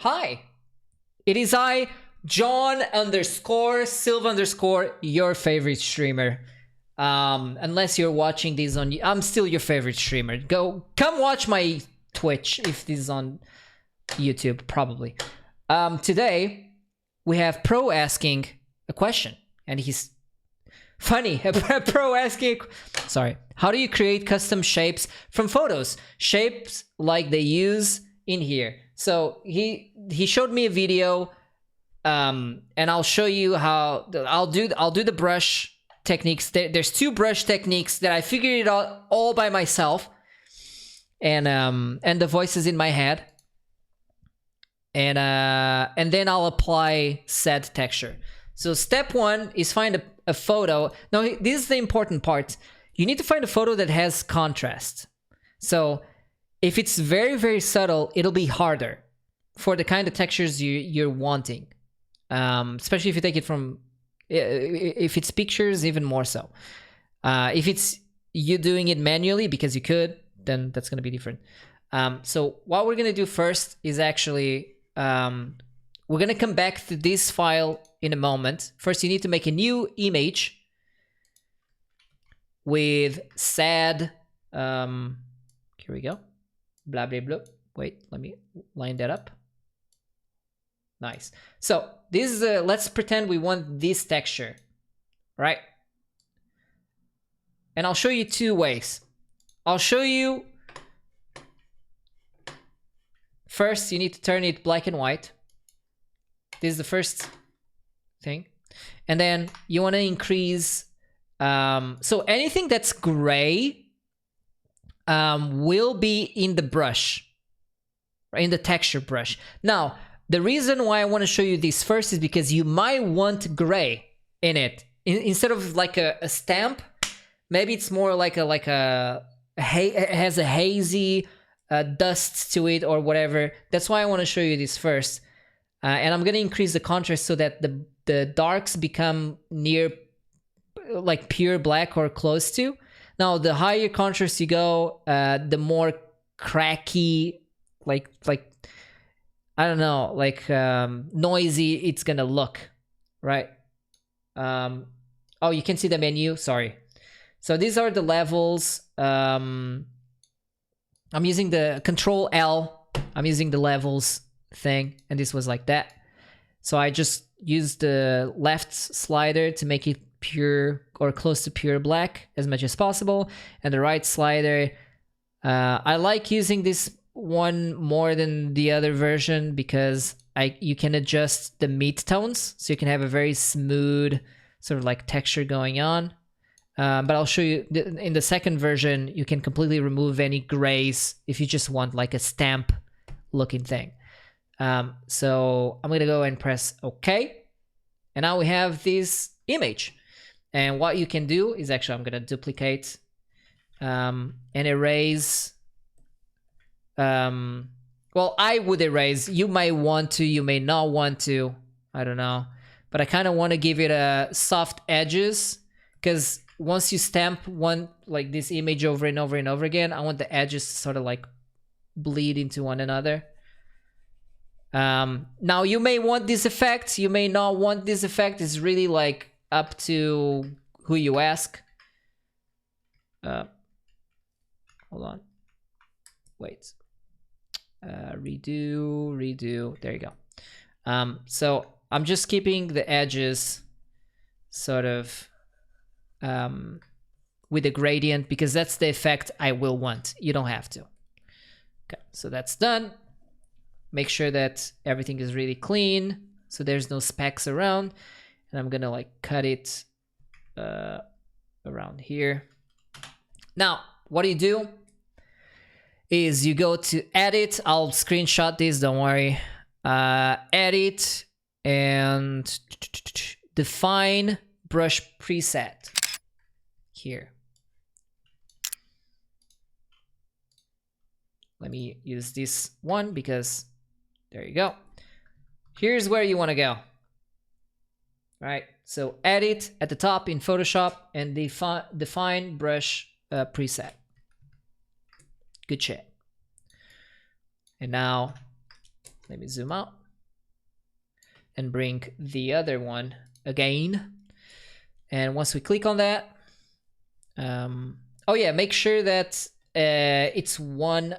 Hi, it is I, John_Silva_, your favorite streamer. Unless you're watching this on, I'm still your favorite streamer. Come watch my Twitch if this is on YouTube, probably. Today we have Pro asking a question, and he's funny. Pro asking, sorry, how do you create custom shapes from photos? Shapes like they use in here. So he showed me a video, and I'll show you how I'll do the brush techniques. There's two brush techniques that I figured it out all by myself, and the voice is in my head, and then I'll apply said texture. So step one is find a photo. Now this is the important part. You need to find a photo that has contrast. So if it's very, very subtle, it'll be harder for the kind of textures you're wanting. Especially if you take it from, if it's pictures, even more so. If it's you doing it manually because you could, then that's going to be different. So what we're going to do first is actually, we're going to come back to this file in a moment. First, you need to make a new image with sad, here we go. Blah, blah, blah. Wait, let me line that up. Nice. So this is let's pretend we want this texture, right? And I'll show you two ways. I'll show you, first you need to turn it black and white. This is the first thing. And then you want to increase, so anything that's gray will be in the brush, in the texture brush. Now, the reason why I want to show you this first is because you might want gray in it. Instead of like a stamp, maybe it's more like it has a hazy dust to it or whatever. That's why I want to show you this first. And I'm going to increase the contrast so that the darks become near like pure black or close to. Now, the higher contrast you go, the more cracky, like I don't know, like noisy it's gonna look, right? Oh, you can see the menu. Sorry. So these are the levels. I'm using the Control L. I'm using the levels thing, and this was like that. So I just used the left slider to make it pure or close to pure black as much as possible, and the right slider, I like using this one more than the other version because you can adjust the midtones, so you can have a very smooth sort of like texture going on. But I'll show you in the second version, you can completely remove any grays if you just want like a stamp looking thing. So I'm gonna go and press OK, and now we have this image. And what you can do is actually, I'm gonna duplicate and erase. Well, I would erase. You might want to, you may not want to. I don't know. But I kind of want to give it a soft edges, because once you stamp one like this image over and over and over again, I want the edges to sort of like bleed into one another. Now you may want this effect, you may not want this effect. It's really like up to who you ask. Hold on. Wait. Redo. There you go. So I'm just keeping the edges sort of with a gradient because that's the effect I will want. You don't have to. Okay, so that's done. Make sure that everything is really clean, so there's no specks around. And I'm gonna like cut it around here. Now, what do? Is you go to edit. I'll screenshot this, don't worry. Edit and define brush preset here. Let me use this one because there you go. Here's where you want to go. All right, so edit at the top in Photoshop and define brush preset. Good shit. And now Let me zoom out and bring the other one again. And once we click on that, oh yeah, make sure that it's one.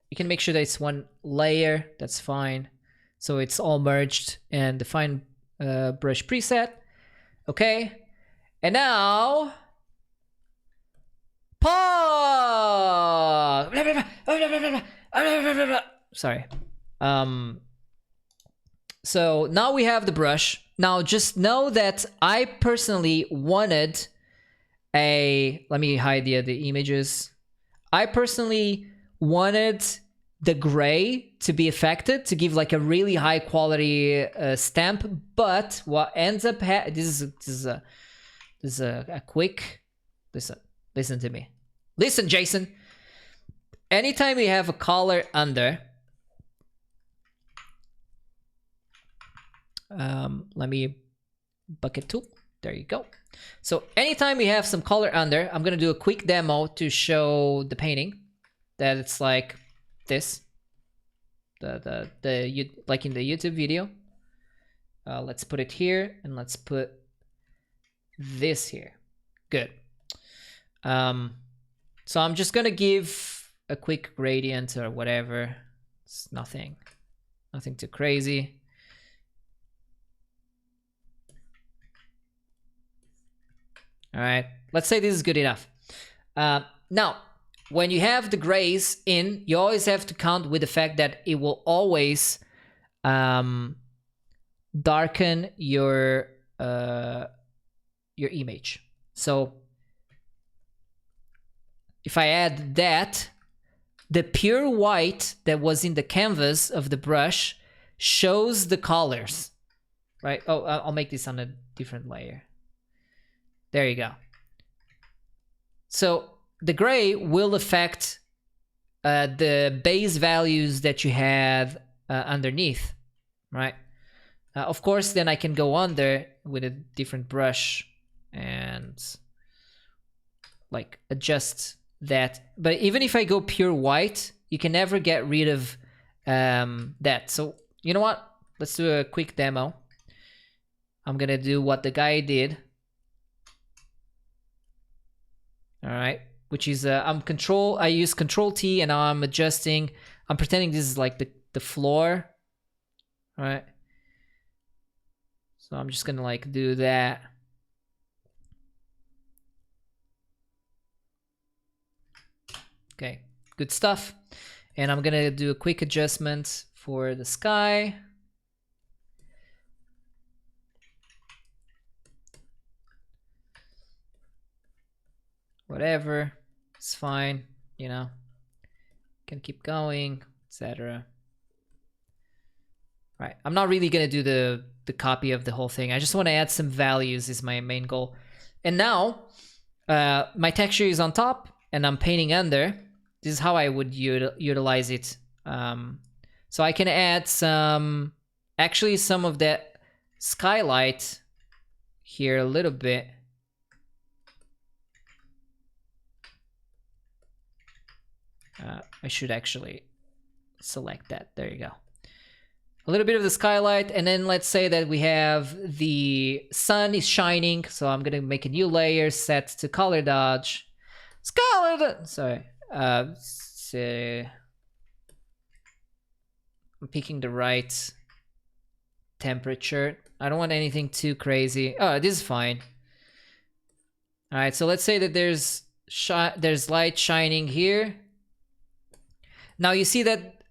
You can make sure that it's one layer. That's fine. So it's all merged and define brush preset. Okay. And now pause. Sorry. So now we have the brush. Now just know that I personally wanted let me hide the images. I personally wanted the gray to be affected to give like a really high quality stamp, but what ends up this is a quick listen to me. Listen, Jason. Anytime you have a color under, let me bucket tool. There you go. So anytime you have some color under, I'm gonna do a quick demo to show the painting that it's like this, like in the YouTube video. Let's put it here and let's put this here. Good. So I'm just gonna give a quick gradient or whatever. It's nothing too crazy. All right, let's say this is good enough. Now, when you have the grays in, you always have to count with the fact that it will always darken your image. So if I add that, the pure white that was in the canvas of the brush shows the colors, right? Oh, I'll make this on a different layer. There you go. So the gray will affect the base values that you have underneath, right? Of course, then I can go under with a different brush and like adjust that. But even if I go pure white, you can never get rid of that. So you know what? Let's do a quick demo. I'm gonna do what the guy did. All right, which is I use Control T and now I'm adjusting. I'm pretending this is like the floor, all right? So I'm just gonna like do that. Okay, good stuff. And I'm gonna do a quick adjustment for the sky. Whatever, it's fine, you know, can keep going, etc. Right, I'm not really gonna do the copy of the whole thing. I just want to add some values is my main goal. And now my texture is on top and I'm painting under. This is how I would utilize it. So I can add some of that skylight here a little bit. I should actually select that. There you go. A little bit of the skylight, and then let's say that we have the sun is shining, so I'm gonna make a new layer set to color dodge. Sorry. I'm picking the right temperature. I don't want anything too crazy. Oh, this is fine. All right, so let's say that there's light shining here. Now you see that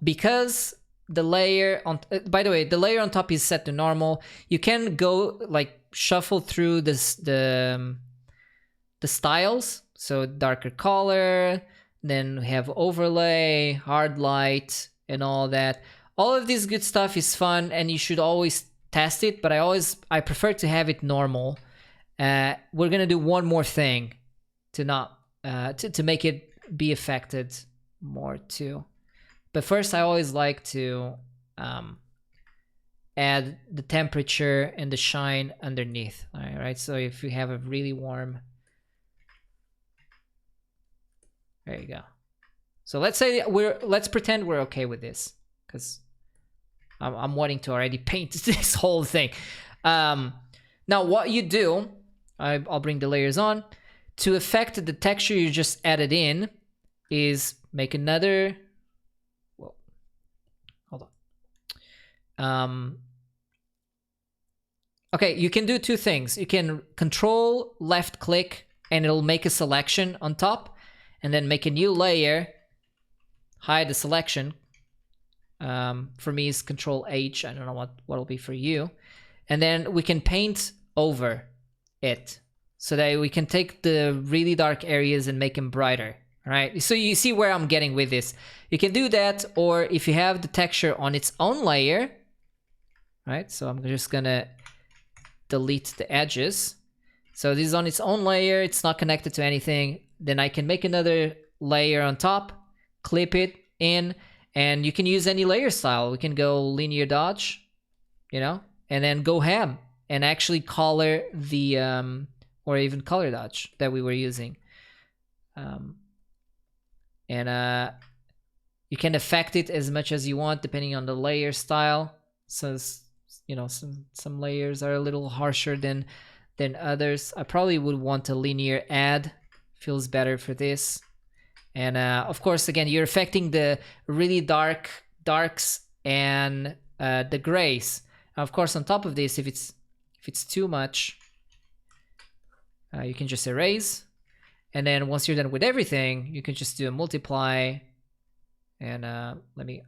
because the layer on, by the way, the layer on top is set to normal. You can go like shuffle through the styles. So darker color, then we have overlay, hard light, and all that. All of this good stuff is fun, and you should always test it. But I prefer to have it normal. We're gonna do one more thing to not to make it be affected more too. But first I always like to add the temperature and the shine underneath. All right, so if you have a really warm, there you go. So let's say let's pretend we're okay with this, because I'm wanting to already paint this whole thing. Now what you do, I'll bring the layers on. To affect the texture you just added in, is make another, well, hold on. Okay, you can do two things. You can control left click and it'll make a selection on top, and then make a new layer, hide the selection. For me is control H. I don't know what it'll be for you. And then we can paint over it so that we can take the really dark areas and make them brighter. All right, so you see where I'm getting with this. You can do that, or if you have the texture on its own layer, right? So I'm just gonna delete the edges. So this is on its own layer, it's not connected to anything. Then I can make another layer on top, clip it in, and you can use any layer style. We can go linear dodge, you know, and then go ham and actually color the, or even color dodge that we were using. You can affect it as much as you want depending on the layer style. So, you know, some layers are a little harsher than others. I probably would want a linear add. Feels better for this. And of course, again, you're affecting the really darks and the grays. Of course, on top of this, if it's too much, you can just erase. And then once you're done with everything, you can just do a multiply. And let me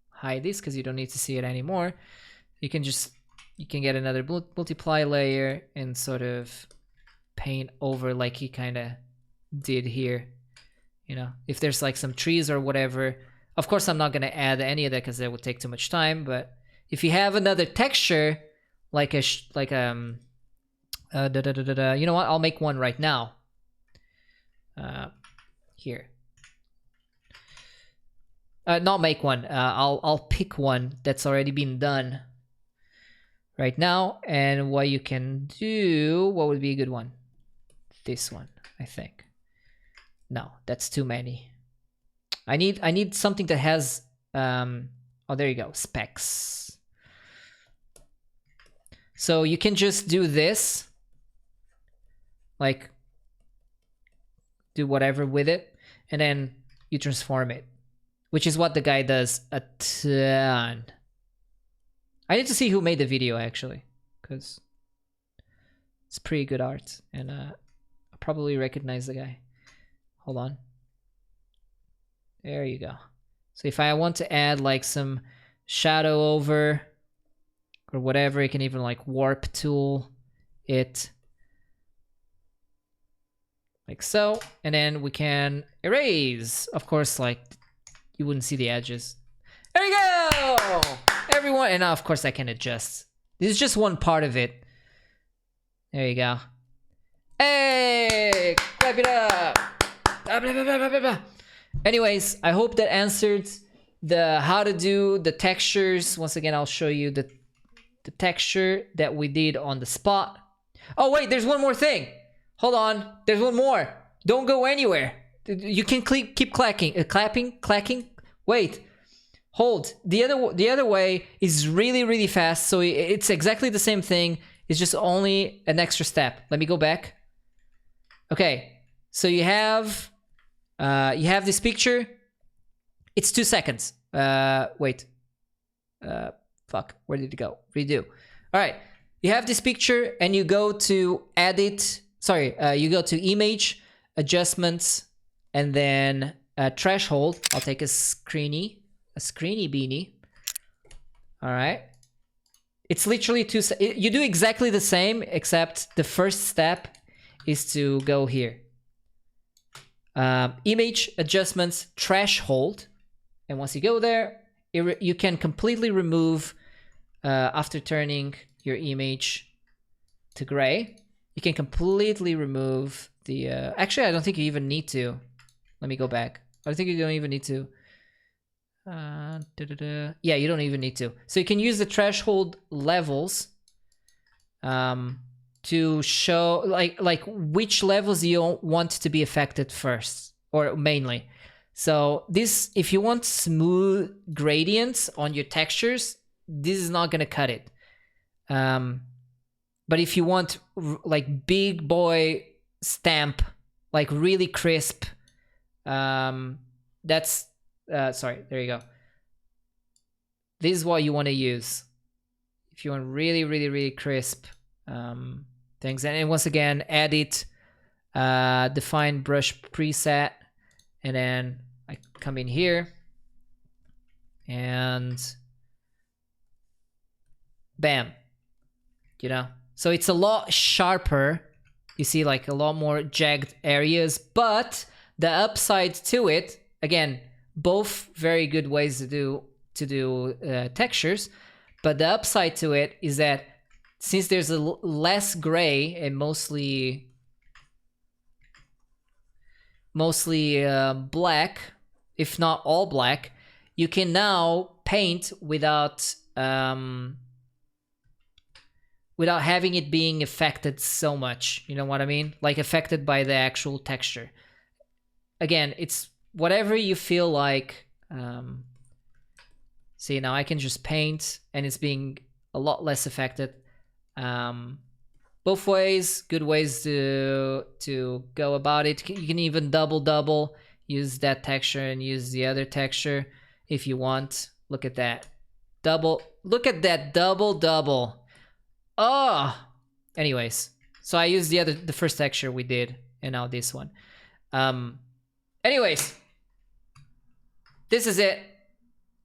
hide this because you don't need to see it anymore. You can get another multiply layer and sort of paint over like he kind of did here. You know, if there's like some trees or whatever. Of course, I'm not going to add any of that because that would take too much time. But if you have another texture, like you know what? I'll make one right now. Here. Not make one. I'll pick one that's already been done right now. And what you can do, what would be a good one? This one, I think. No, that's too many. I need something that has oh, there you go, specs. So you can just do this, like do whatever with it, and then you transform it, which is what the guy does a ton. I need to see who made the video actually, because it's pretty good art, and I probably recognize the guy. Hold on. There you go. So if I want to add like some shadow over or whatever, you can even like warp tool it like so, and then we can erase. Of course, like you wouldn't see the edges. There you go, everyone. And now, of course, I can adjust. This is just one part of it. There you go. Hey, clap it up. Blah, blah, blah, blah, blah, blah. Anyways, I hope that answered the how to do the textures. Once again, I'll show you the texture that we did on the spot. Oh wait, there's one more thing. Hold on, there's one more. Don't go anywhere. You can keep clacking. Wait, hold. The other way is really fast. So it's exactly the same thing. It's just only an extra step. Let me go back. Okay, so you have this picture. It's 2 seconds. Wait. Fuck. Where did it go? Redo. All right. You have this picture, and you go to edit. Sorry. You go to image, adjustments, and then threshold. I'll take a screeny beanie. All right. It's literally you do exactly the same, except the first step is to go here. Image, adjustments, threshold. And once you go there, you can completely remove, after turning your image to gray, you can completely remove the... actually, I don't think you even need to. Let me go back. I think you don't even need to. Yeah, you don't even need to. So you can use the threshold levels to show like which levels you want to be affected first or mainly. So this, if you want smooth gradients on your textures, this is not gonna cut it. But if you want like big boy stamp, like really crisp, that's sorry, there you go. This is what you want to use if you want really crisp things. And once again, edit, define brush preset, and then I come in here and bam, you know. So it's a lot sharper. You see, like a lot more jagged areas, but the upside to it, again, both very good ways to do textures, but the upside to it is that since there's a less gray and mostly black, if not all black, you can now paint without having it being affected so much. You know what I mean? Like affected by the actual texture. Again, it's whatever you feel like. See, now I can just paint and it's being a lot less affected. Both ways, good ways to go about it. You can even double, use that texture and use the other texture if you want. Look at that. Look at that double. Oh! Anyways, so I used the first texture we did, and now this one. Anyways, this is it.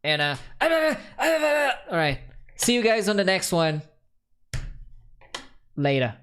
And all right, see you guys on the next one. Later.